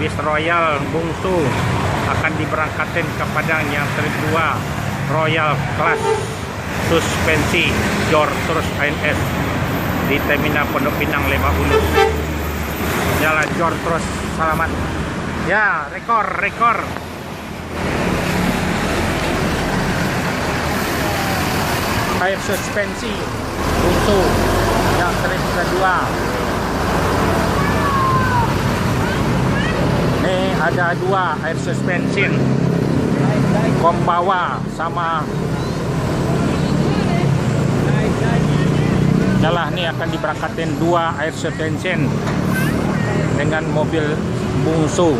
bis Royal Bungsu akan diberangkatkan ke Padang yang trip 2 Royal Class suspensi Jor Trus ANS di Terminal Pondok Pinang Lebak Bulus. Jalan Jor Trus, selamat. Ya, rekor. Air suspensi Bungsu yang trip kedua. Ini ada 2 air suspension Kombawa sama Jalah nih akan diberangkatin 2 air suspension dengan mobil Bungsu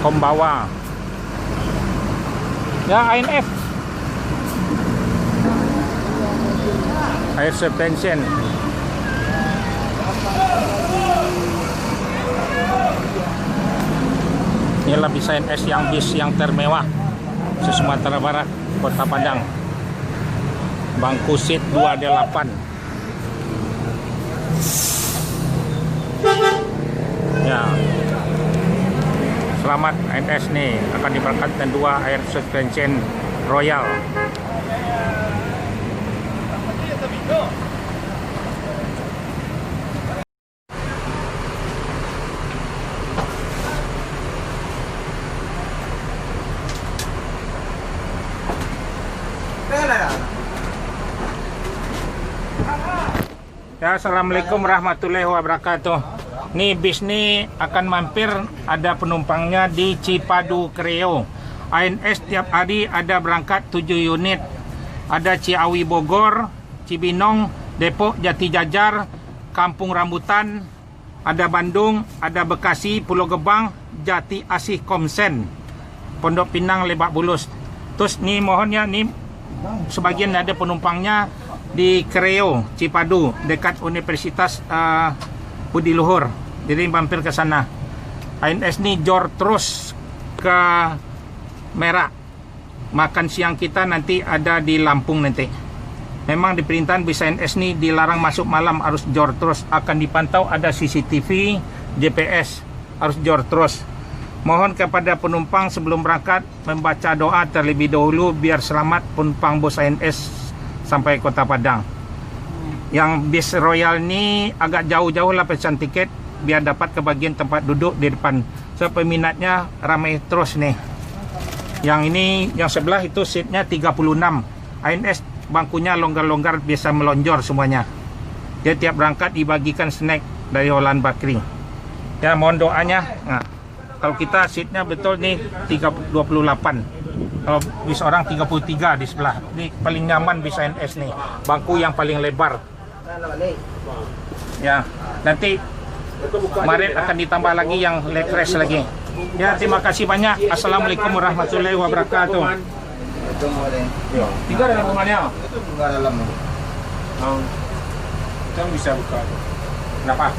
Kombawa. Ya, ANF air suspension. Inilah bis ANS yang termewah se-Sumatera Barat, Kota Padang. Bangku seat 2D8. Ya, selamat ANS nih, akan diberangkatkan 2 air suspension Royal. Ya, assalamualaikum warahmatullahi wabarakatuh. Nih bis nih akan mampir, ada penumpangnya di Cipadu Kreo. ANS tiap hari ada berangkat 7 unit. Ada Ciawi Bogor, Cibinong, Depok Jati Jajar, Kampung Rambutan, ada Bandung, ada Bekasi, Pulau Gebang, Jati Asih Komsen, Pondok Pinang Lebak Bulus. Terus nih mohonnya nih sebagian ada penumpangnya di Kreo, Cipadu, dekat Universitas Budi Luhur. Jadi mampir ke sana. ANS nih Jor terus ke Merak. Makan siang kita nanti ada di Lampung nanti. Memang di perintahan bis ANS nih dilarang masuk malam, harus jor terus. Akan dipantau, ada CCTV, GPS, harus jor terus. Mohon kepada penumpang sebelum berangkat membaca doa terlebih dahulu biar selamat penumpang bus ANS sampai Kota Padang. Yang bis Royal ini agak jauh-jauh lah pesan tiket biar dapat kebagian tempat duduk di depan. So peminatnya ramai terus nih. Yang ini yang sebelah itu seatnya 36. ANS bangkunya longgar-longgar, biasa melonjor semuanya. Dia tiap berangkat dibagikan snack dari Holland Bakri. Ya, mohon doanya. Nah, kalau kita seatnya betul nih 28. Kalau bis orang 33 di sebelah. Ini paling nyaman bis ANS nih. Bangku yang paling lebar. Ya, nanti kemarin akan ditambah lagi yang leg rest lagi. Ya, terima kasih banyak. Assalamualaikum warahmatullahi wabarakatuh. Tinggal dalam rumahnya. Tinggal dalam. Kita bisa buka. Kenapa?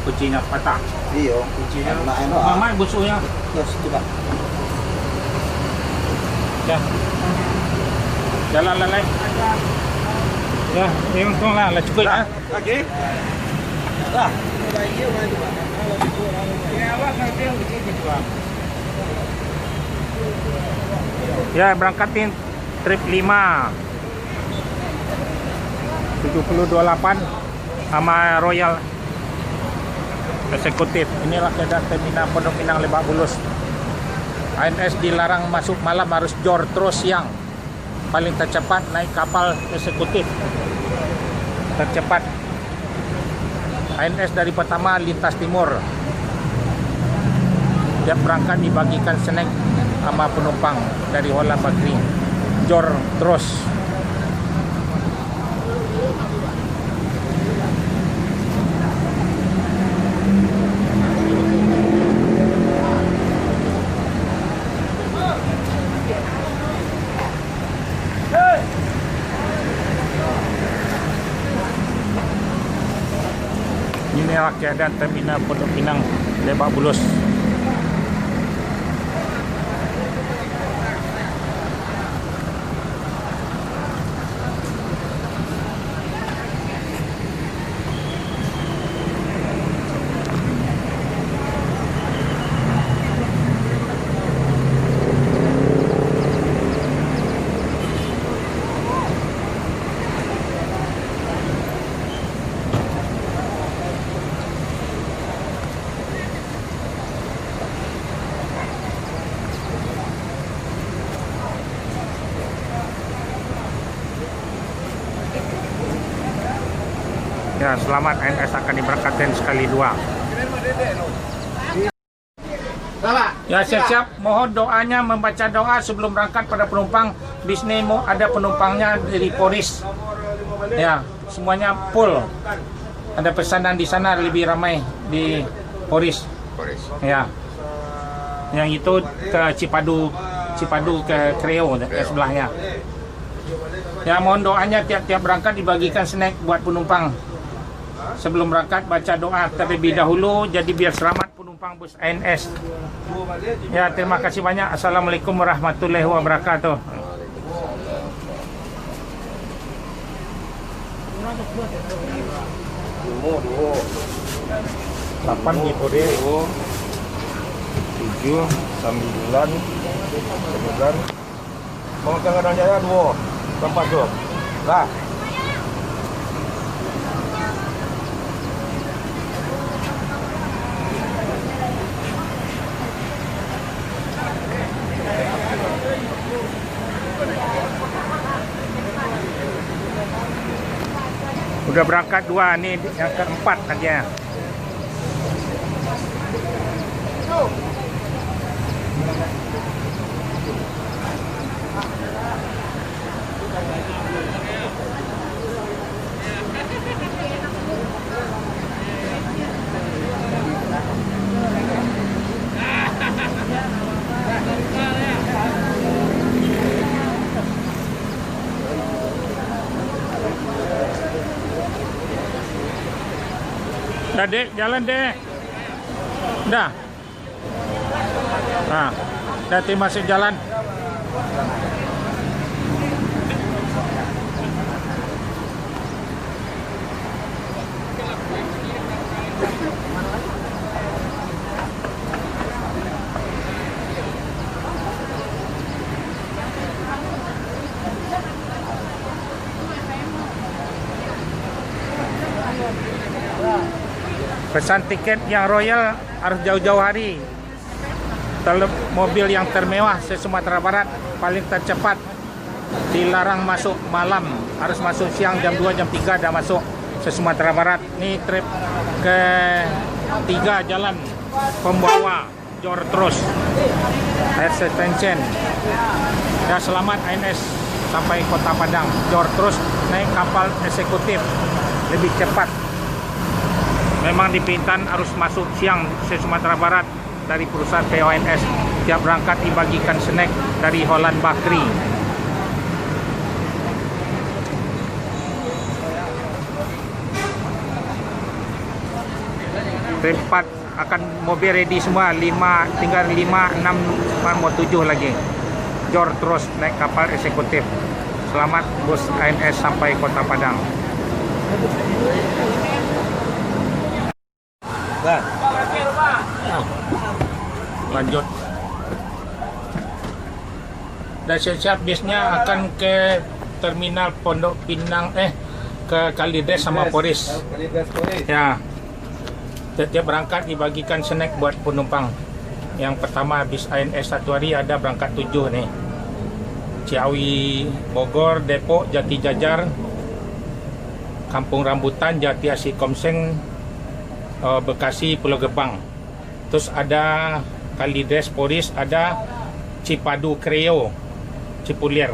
Kuncinya patah. Iya. Kuncinya. Mama busuknya. Ya, coba. Ya. Jalan lalai. Ya, ini untung lah cukup ya. Oke. Lah. Ya, berangkatin trip 5 7028 sama Royal Eksekutif. Inilah keadaan Terminal Pondok Pinang Lebak Bulus. ANS dilarang masuk malam, harus jor terus siang. Paling tercepat naik kapal eksekutif tercepat. ANS dari pertama lintas timur. Tiap berangkat dibagikan snack sama penumpang dari Holland Bakri. Jor terus. Inilah keadaan Terminal Pondok Pinang Lebak Bulus. Ya, selamat ANS akan diberkatkan sekali dua. Ya, siap-siap. Mohon doanya, membaca doa sebelum berangkat pada penumpang. Bis Nemo ada penumpangnya dari Poris. Ya, semuanya full. Ada pesanan di sana lebih ramai di Poris. Ya. Yang itu ke Cipadu ke Kreo ke sebelahnya. Ya, mohon doanya tiap-tiap berangkat dibagikan snack buat penumpang. Sebelum berangkat baca doa terlebih dahulu, jadi biar selamat penumpang bus ANS. Ya, terima kasih banyak. Assalamualaikum warahmatullahi wabarakatuh. Delapan di Poris, 7, 9, mau Tangerang Jaya 2, tempat 2. Lah. Udah berangkat 2, nih yang keempat aja. Dah dek, jalan dek. Dah. Nah, dah masuk jalan. Pesan tiket yang royal harus jauh-jauh hari. Mobil yang termewah se-Sumatera Barat paling tercepat dilarang masuk malam, harus masuk siang jam 2 jam 3 dah masuk se-Sumatera Barat. Ini trip ke 3 jalan pembawa Jor terus Air Suspension. Ya, selamat ANS sampai Kota Padang. Jor terus naik kapal eksekutif lebih cepat. Memang di Bintan harus masuk siang se-Sumatera Barat dari perusahaan PONS. Tiap berangkat dibagikan snack dari Holland Bakri. Tempat akan mobil ready semua, 5 tinggal 5, 6, mau 7 lagi. Jor terus naik kapal eksekutif. Selamat bus ANS sampai Kota Padang. Nah. Lanjut. Dan siap-siap bisnya akan ke terminal Pondok Pinang, ke Kalides sama Poris. Ya. Setiap berangkat dibagikan snack buat penumpang. Yang pertama bis ANS satu hari ada berangkat 7 nih. Ciawi, Bogor, Depok, Jati Jajar, Kampung Rambutan, Jati Asih Komseng, Bekasi, Pulau Gebang. Terus ada Kalides, Poris, ada Cipadu, Kreo, Cipulir.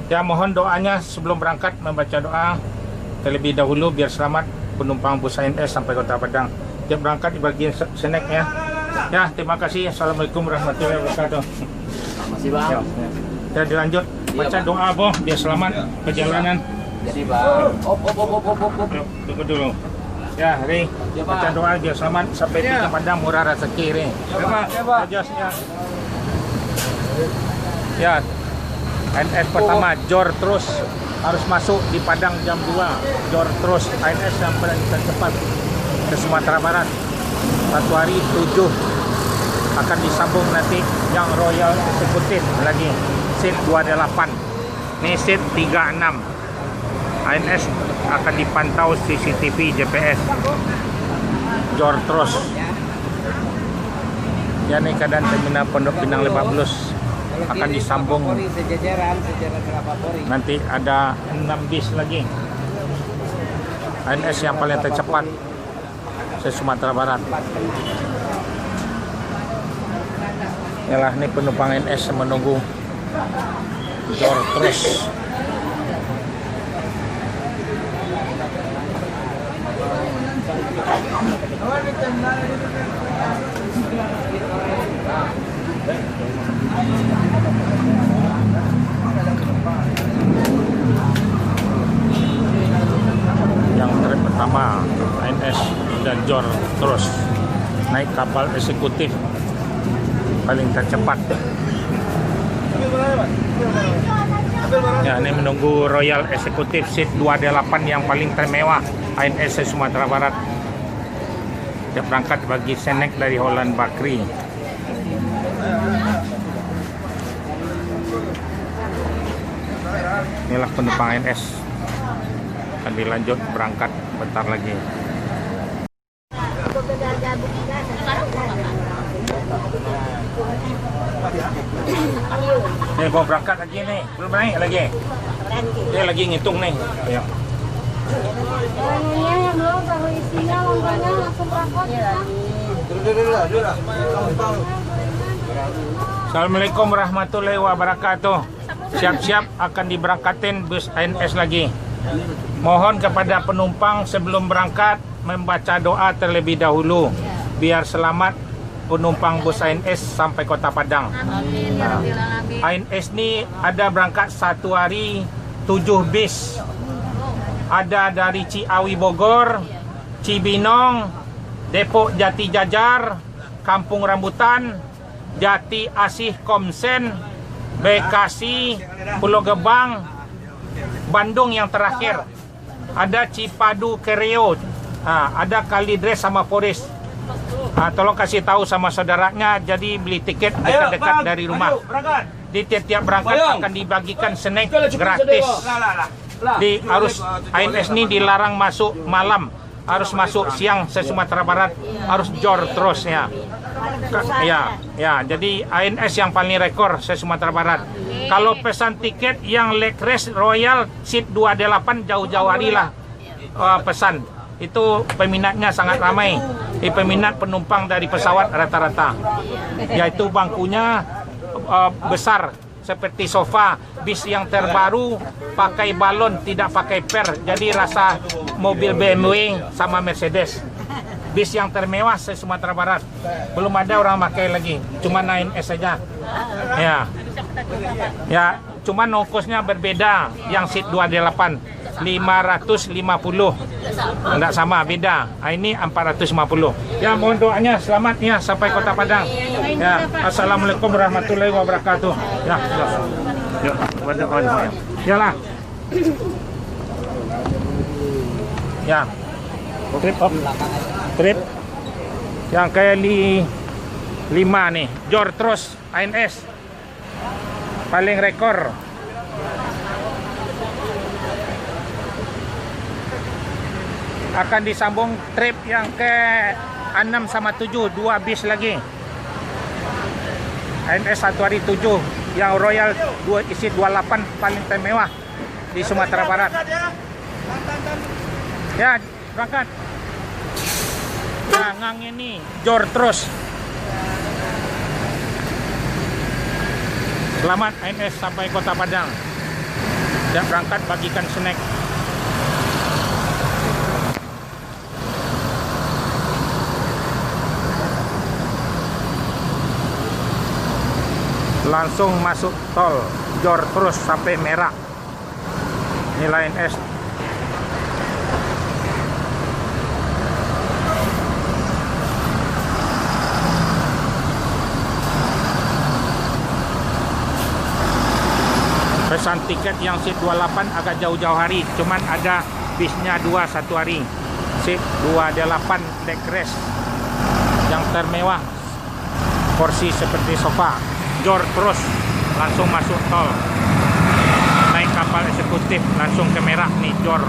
Ya, mohon doanya sebelum berangkat membaca doa terlebih dahulu biar selamat penumpang bus ANS sampai Kota Padang. Tiap berangkat dibagi snack ya. Ya, terima kasih. Assalamualaikum warahmatullahi wabarakatuh. Masih bang. Ya, dilanjut baca doa boh biar selamat perjalanan. Jadi bang. Tunggu dulu. Ya, Ri, baca doa biar selamat sampai di Padang murah rezeki, Ri. Ya, ANS pertama Jor terus harus masuk di Padang jam 2. Jor terus ANS yang paling tercepat ke Sumatera Barat. Satu hari 7 akan disambung nanti yang Royal Eksekutif lagi seat 28. Ini seat 36. ANS akan dipantau CCTV GPS. Jor terus. Ya, ini keadaan terminal Pondok Pinang Lebak Bulus akan disambung. Nanti ada 6 bis lagi. ANS yang paling tercepat se Sumatera Barat. Yalah, ini penumpang ANS menunggu Jor terus. Yang trip pertama ANS dan Jor terus naik kapal eksekutif paling tercepat. Ya, ini menunggu Royal Executive Seat 28 yang paling termewah ANS Sumatera Barat. Dia berangkat bagi Senek dari Holland Bakri. Inilah penumpang ANS akan dilanjut berangkat bentar lagi. Nih mau berangkat lagi nih, belum naik lagi. Dia lagi ngitung nih. Ayo. Yang belum tahu isinya, lambangnya langsung berangkat. Assalamualaikum warahmatullahi wabarakatuh. Siap-siap akan diberangkatin bus ANS lagi. Mohon kepada penumpang sebelum berangkat membaca doa terlebih dahulu biar selamat penumpang bus ANS sampai Kota Padang. Amin. ANS ini ada berangkat satu hari 7 bis. Ada dari Ciawi Bogor, Cibinong, Depok Jati Jajar, Kampung Rambutan, Jati Asih Komsen, Bekasi, Pulau Gebang, Bandung yang terakhir. Ada Cipadu Kreo, ada Kalidres sama Poris. Tolong kasih tahu sama saudaranya, jadi beli tiket dekat-dekat dari rumah. Di tiap-tiap berangkat akan dibagikan snack gratis. Harus ANS ini dilarang masuk malam, harus masuk siang se Sumatera Barat, harus Jor terus ya. Jadi ANS yang paling rekor se Sumatera Barat. Kalau pesan tiket yang leg race Royal Seat 28 jauh-jauh hari lah pesan. Itu peminatnya sangat ramai. Peminat penumpang dari pesawat rata-rata. Yaitu bangkunya besar seperti sofa. Bis yang terbaru pakai balon, tidak pakai per. Jadi rasa mobil BMW sama Mercedes. Bis yang termewah se Sumatera Barat. Belum ada orang pakai lagi, cuma ANS saja. Ya, cuma ongkosnya berbeda. Yang seat 28 550. Enggak sama, beda. Ini 450. Ya, mohon doanya selamat ya sampai Kota Padang. Ya, assalamualaikum warahmatullahi wabarakatuh. Ya, yalah. Ya. Trip yang kali 5 nih, Jor terus ANS paling rekor. Akan disambung trip yang ke 6 sama 7, 2 bis lagi. ANS 1 hari 7, yang Royal 2 isi 28 paling termewah di Sumatera Barat. Ya, berangkat. Nah, ngang ini Jor terus. Selamat ANS sampai Kota Padang. Dan berangkat bagikan snack. Langsung masuk tol Jor terus sampai Merah. Nilai ANS. Pesan tiket yang seat 28 agak jauh-jauh hari, cuman ada bisnya 2 satu hari. Seat 28 leg race yang termewah, porsi seperti sofa. Jor terus langsung masuk tol, naik kapal eksekutif langsung ke Merah nih Jor.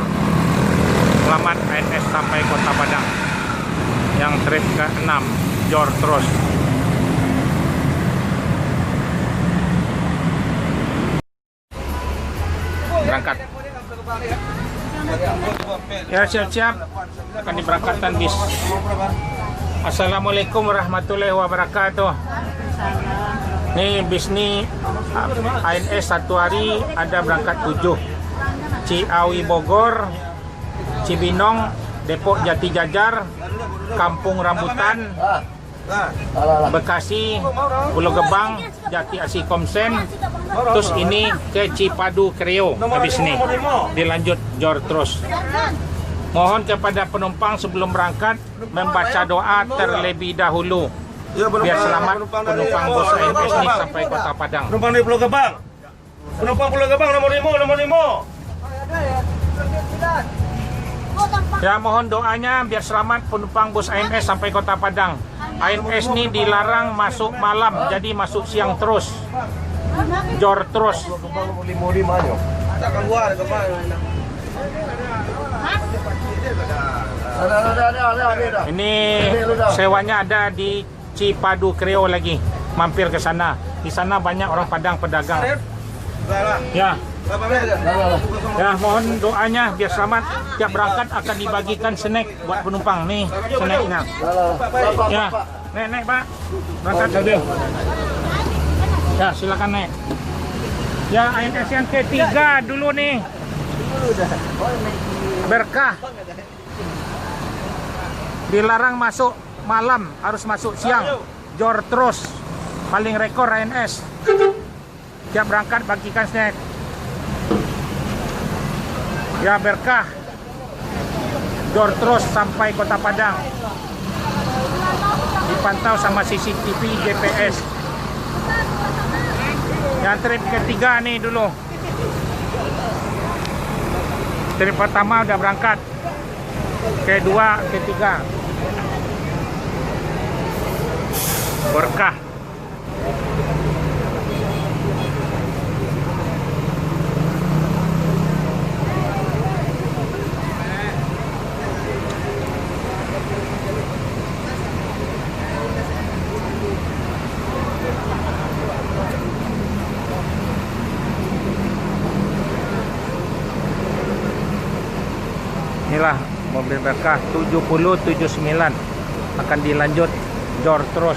Selamat ANS sampai Kota Padang. Yang trip ke-6 Jor terus. Berangkat. Ya, siap-siap akan diberangkatkan bis. Assalamualaikum warahmatullahi wabarakatuh. Nih bis nih ANS satu hari ada berangkat 7. Ciawi Bogor, Cibinong, Depok Jati Jajar, Kampung Rambutan, Bekasi, Pulau Gebang, Jati Asih Komsen, terus ini ke Cipadu Kreo. Habis ini dilanjut Jor terus. Mohon kepada penumpang sebelum berangkat membaca doa terlebih dahulu biar selamat penumpang bus ANS ini sampai Kota Padang. Penumpang di Pulau Gebang. Penumpang Pulau Gebang nomor 5. Ya, mohon doanya biar selamat penumpang bus ANS sampai Kota Padang. ANS ini dilarang masuk malam, jadi masuk siang terus. Jor terus. Ini sewanya ada di Cipadu Kreo lagi. Mampir ke sana. Di sana banyak orang Padang pedagang. Ya. Ya, mohon doanya biar selamat. Tiap berangkat akan dibagikan snack buat penumpang. Nih, snacknya. Ya, naik Pak. Berangkat dulu. Ya, silakan naik. Ya, ANS yang ketiga dulu nih. Berkah. Dilarang masuk malam, harus masuk siang. Jor terus. Paling rekor ANS. Tiap berangkat bagikan snack. Ya, Berkah. Jor terus sampai Kota Padang. Dipantau sama CCTV GPS. Yang trip ketiga nih dulu. Trip pertama udah berangkat. Kedua, ketiga. Berkah. Inilah mobil Berkah 7079 akan dilanjut Jor terus.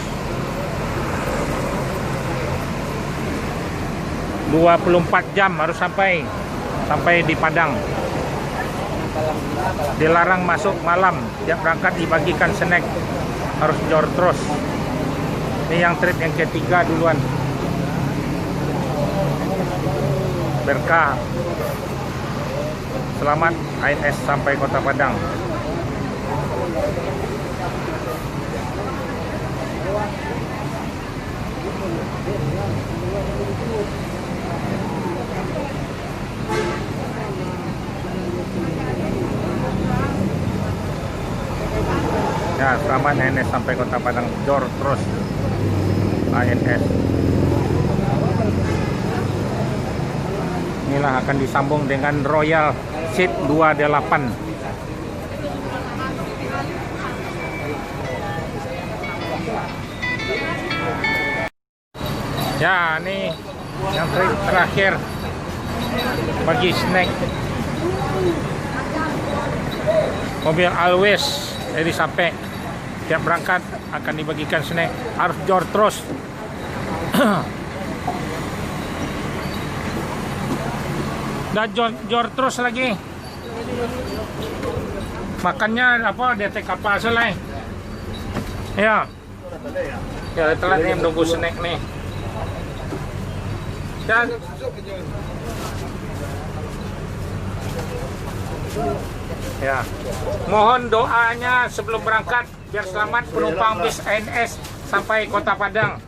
24 jam harus sampai di Padang. Dilarang masuk malam. Tiap berangkat dibagikan snack. Harus Jor terus. Ini yang trip yang ketiga duluan. Berkah. Selamat ANS sampai Kota Padang. Ya, selamat ANS sampai Kota Padang. Jor terus ANS. Inilah akan disambung dengan Royal Seat 28. Ya, ini yang terakhir bagi snack. Mobil Always dari sampai tiap berangkat akan dibagikan snack. Harus Jor terus. Dan jor terus lagi. Makannya apa? DT kapal selai. Ya. Ya, telat nih menunggu snack nih. Dan ya, mohon doanya sebelum berangkat biar selamat penumpang bis ANS sampai Kota Padang.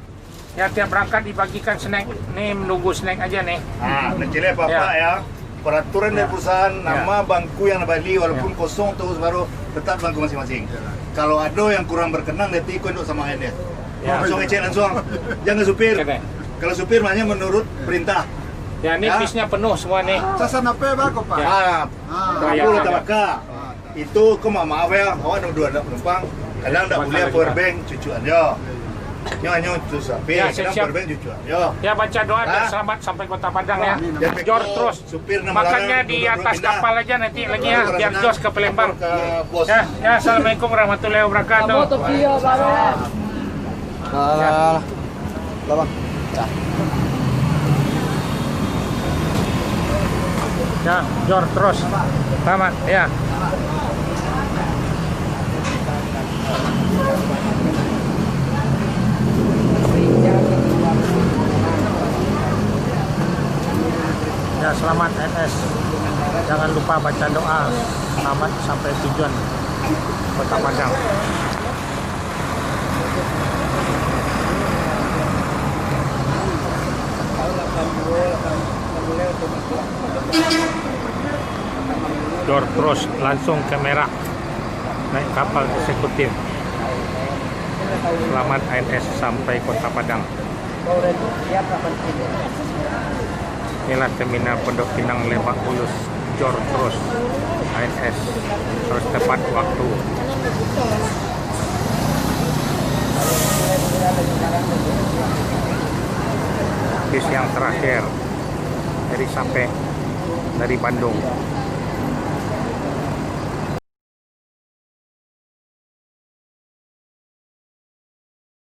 Ya, tiap berangkat dibagikan snack. Nih menunggu snack aja nih. Nah, kecilnya Bapak ya. Peraturan dari perusahaan, nama bangku yang bali walaupun kosong terus baru tetap bangku masing-masing. Kalau ada yang kurang berkenan nanti ikut sama ANS. Langsung ngecek langsung. Jangan supir. Kalau supir hanya menurut perintah. Ya, ini bisnya penuh semua nih. Sasan apa Pak? Ah, aku tabaka. Itu kok maaf ya, awak ada dua anak penumpang. Kadang tak boleh power bank cucuannya. Nyo sapi, Ya, kenapa siap. berbeda cucu? Yo. Ya baca doa dan Ah. selamat sampai Kota Padang ya. Ya, Jor Peko, terus. supir nama Makannya larang, di duduk atas pindah. kapal aja nanti lagi ya, Orang biar senang, jos ke Palembang. ke bos. Ya, ya assalamualaikum warahmatullahi wabarakatuh. Tokyo baru. Ya, Jor terus. Selamat ya. Ya, selamat NS. Jangan lupa baca doa. Selamat sampai tujuan Kota Padang. Door terus langsung ke Merah, naik kapal eksekutif. Selamat ANS sampai Kota Padang. Inilah terminal Pondok Pinang Lebak Bulus. Jor terus ANS harus tepat waktu. Bis yang terakhir dari sampai dari Bandung.